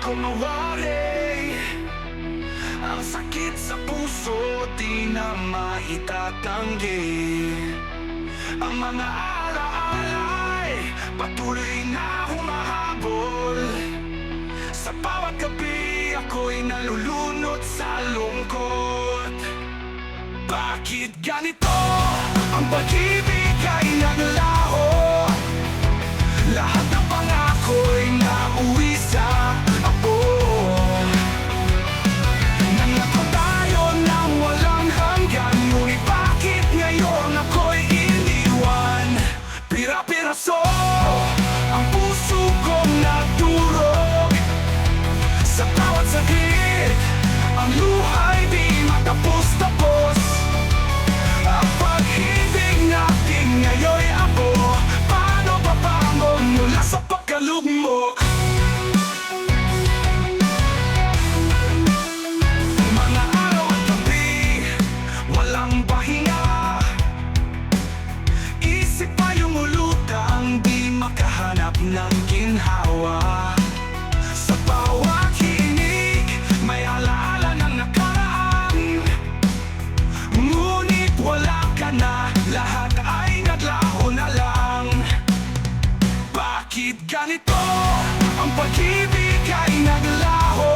ko mawari. Ang sakit sa puso di na maitatanggi. Ang mga alaala'y patuloy na humahabol. Sa bawat gabi ako'y nalulunod sa lungkot. Bakit ganito? Ang pag-ibig ay naglaho. Lahat ng pangako'y nauwi sa abo. Nangako tayo ng walang hanggan, ngunit bakit ngayon ako'y iniwan? Pira-piraso ang puso kong nagdurog. Sa bawat sakit, ang luha'y di matapos-tapos. Ang pag-ibig natin ngayon'y abo. Paano pabangon mula sa pagkalugmok? Mga araw at gabi, walang pahinga. Isip ay umulutang, di makahanap ng ginhawa. Sa bawat hinig, may alaala ng nakaraan. Ngunit wala ka na, lahat ay naglaho na lang. Bakit ganito? Ang pag-ibig ay naglaho.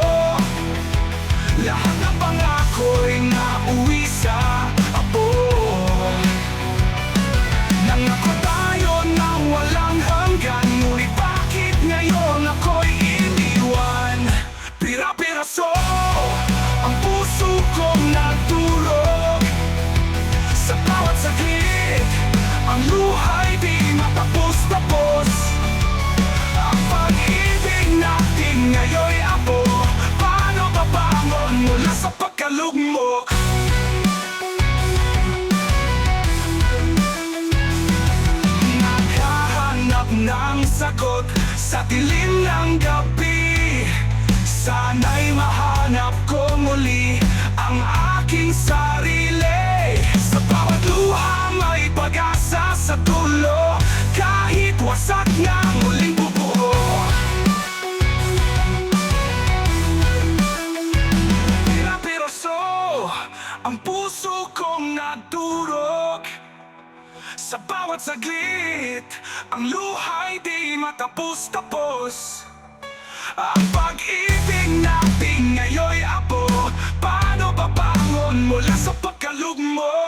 Lahat ng pangako'y nauwi sa abo. Nangako tayo ng walang hanggan, ngunit bakit ngayon ako'y iniwan? Pira-piraso ang puso kong nagdurog. Sa bawat sakit, ang luha'y di matapos-tapos. Ang pag-ibig natin ngayon'y abo. Paano babangon mula sa pagkalugmok? Naghahanap ng sagot sa dilim ng gabi. Sana'y mahanap ko muli ang aking sarili. Sa bawat luha may pag-asa sa dulo, kahit wasak na muling bubuo. Pira-piraso ang puso kong nagdurog. Sa bawat saglit, ang luha'y di matapos-tapos. Ang pag-ibig natin ngayon'y abo. Paano babangon mula sa pagkalugmok?